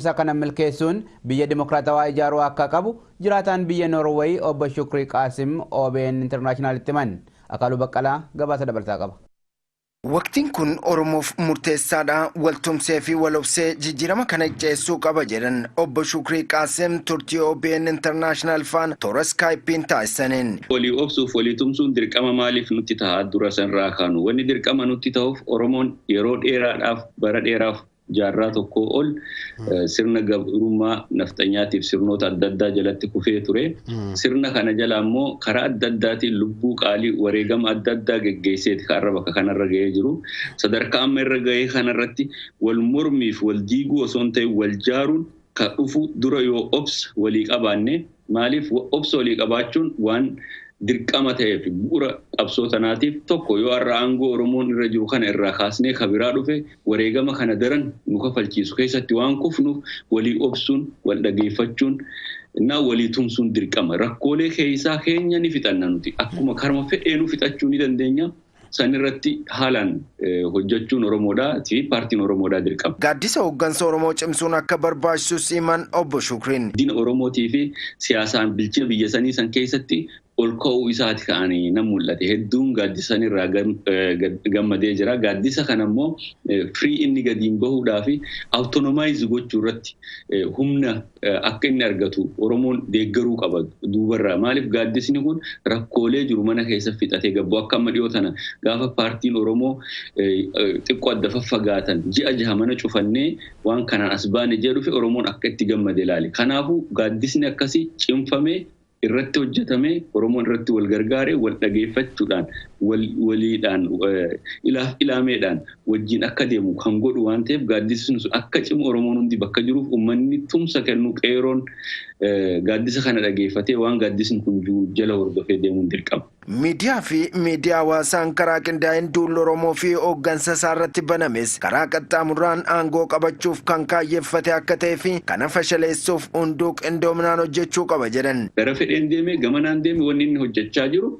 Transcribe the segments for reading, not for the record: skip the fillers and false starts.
isa kana milkeessuun biyya dimokiraatawaa ijaaruu akka qabu jiraataan biyya Norway obbo Shukrii Qaasim OBN International Timan Akaalu Baqqalaa gabaasa dabaltaa qaba. Waqtiin kun Oromoof murteessaadha. Waltumsee fi walobsee jijjiirama kana ceessuu qaba jedhan obbo Shukrii Qaasim turtii OBN International faan toora Skype'n taasisaniin. Walii obsuuf walii tumsuun dirqama maaliif nutti ta'a dura sanraa kaanu? Wanni dirqama nutti ta'uuf Oromoon yeroo dheeraadhaaf bara dheeraaf jaarraa tokko ol sirna gabrummaa nafxanyaatiif sirnoota adda addaa jalatti kufee ture. Sirna kana jala ammoo karaa adda addaatiin lubbuu qaalii wareegama adda addaa geggeesseeti kaarra bakka kanarra ga'ee jiru. Sadarkaa amma irra ga'ee kanarratti wal mormiif wal diiguu osoo hin ta'in wal jaaruun ka dhufu dura yoo obsa walii qabaanne maaliif obsa walii qabaachuun waan dirqama ta'eef bu'uura qabsoo tanaatiif tokko yoo har'a aangoo Oromoon irra jiru kana irraa kaasnee kabiraa dhufe wareegama kana daran nu kafalchiisu keessatti waan kufnuuf walii obsuun wal dhageeffachuun na walii tumsuun dirqama. Rakkoolee keessaa keenya ni fixanna nuti akkuma karma fedheenu fixachuu ni dandeenya. Sanirratti haalaan hojjechuun Oromoodhaa fi paartiin Oromoodhaa dirqama. Gaaddisa hooggansa Oromoo cimsuun akka barbaachisus himan obbo Shukriin. Diina Oromootii fi siyaasaan bilchina biyya sanii san keessatti ol ka'uu isaati ka'anii nan mul'ate. Hedduun gaaddisa irraa gammadee jira. Gaaddisa kana immoo firii inni gadiin bahuudhaa fi awutonomaayiz gochuu irratti humna akka inni argatu Oromoon deeggaruu qaba duubarraa. Maaliif gaaddisni kun rakkoolee jiru mana keessa fixatee gabboo akka amma dhiyoo tana gaafa paartiin Oromoo xiqqoo adda faffagaatan ji'a jaha mana cufannee waan kanaan as baane jedhu fi Oromoon akka itti gammade ilaali. Kanaafuu gaaddisni akkasii cimfamee irratti hojjetame Oromoon irratti wal gargaaree wal dhageeffachuudhaan waliidhaan ilaameedhaan wajjin akka deemu kan godhu waan ta'eef gaaddisni sun akka cimu Oromoon hundi bakka jiruuf uummanni tumsa kennu qeeroon gaaddisa kana dhageeffatee waan gaaddisni kun jala hordofee deemuun dirqama. Miidiyaa fi miidiyaa hawaasaan karaa qindaa'een duulli Oromoo fi hooggansa isaa irratti banames karaa qaxxaamuraan aangoo qabachuuf kan kaayyeeffate akka ta'ee fi kana fashaleessuuf hunduu qindoominaan hojjechuu qaba jedhan. Gara fedheen deemee gamanaan deemee wanni inni hojjechaa jiru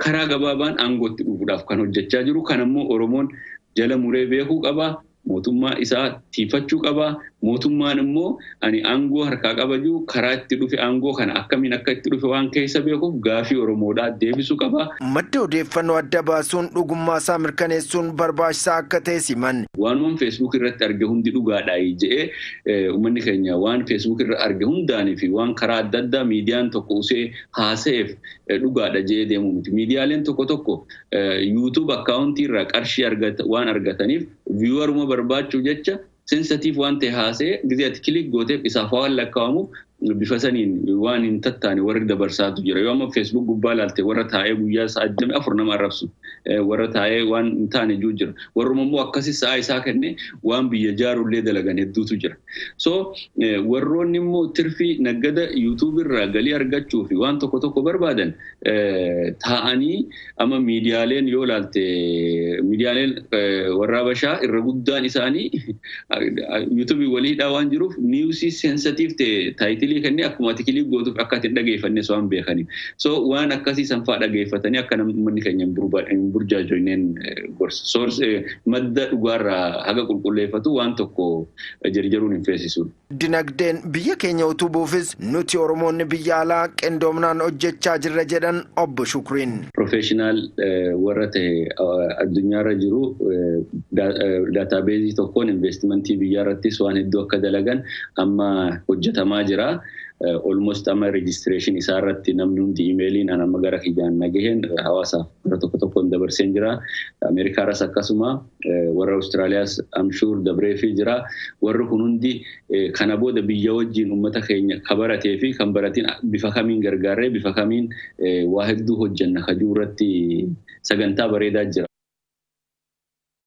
karaa gabaabaan aangootti dhufuudhaaf kan hojjechaa jiru. Kan ammoo Oromoon jala muree beekuu qaba. Mootummaa isaa tiifachuu qaba. Mootummaan immoo ani aangoo harkaa qabaju karaa itti dhufe aangoo kana akkamiin akka itti dhufe waan keessa beekuuf gaafii Oromoodhaa deebisuu qaba. Madda odeeffannoo adda baasuun dhugummaa isaa mirkaneessuun barbaachisaa akka ta'e siman. Waan Facebook irratti arge hundi dhugaadhaa jedhee uummanni keenya waan Facebook irra arge hundaanii fi waan karaa adda addaa miidiyaan tokko usee haasa'eef dhugaadha jedhee deemuu miti. Miidiyaaleen tokko YouTube akkaawuntii irraa qarshii waan argataniif viyuwaruma barbaachuu jecha sensitiif waan ta'e haasa'e gizee ati kilik gooteef isaaf waan lakkaa'amuuf bifa saniin waan hin tattaane warri dabarsaatu jira. Yoo amma Facebook gubbaa ilaalte warra taa'ee guyyaa sa'a 24 nama arrabsu warra taa'ee waan hin taane jiru jira. Warruma immoo akkasii sa'a isaa kennee waan biyya jaarullee dalagan hedduutu jira. So warroonni immoo tirfii naggada YouTube irraa galii argachuu fi waan tokko barbaadan taa'anii amma miidiyaaleen yoo ilaalte miidiyaaleen warra Habashaa irra guddaan isaanii YouTube waliidhaa waan jiruuf niwusii sensitiif ta'e taayitilii kennee akkuma tikilii gootuuf akka ittiin dhageeffannes waan beekaniif. So waan akkasii sanfaa dhageeffatanii akka namni keenya hin burjaajonneen gorsa. Madda dhugaarraa haga qulqulleeffatu waan tokko jarjaruun hin feesisudha. Dinagdeen biyya keenya utubuufis nuti Oromoonni biyya alaa qindoominaan hojjechaa jirra jedhan obbo Shukriin. Professional warra ta'e addunyaarra jiru daataabeezii tokkoon investimentii biyyaa irrattis waan hedduu akka dalagan amma hojjetamaa jira. Almost amma registration isaa irratti namni hundi imeeliin amma gara kiyyaan nagaheen hawaasaaf gara tokkoon dabarseen jira. Ameerikaarras akkasuma warra Austraaliyaas amshuur dabreefii jira. Warri kun hundi kana booda biyya wajjin uummata keenya kabaratee fi kan baratiin bifa kamiin gargaarree bifa kamiin waa hedduu hojjenna kajuu irratti sagantaa bareedaa jira.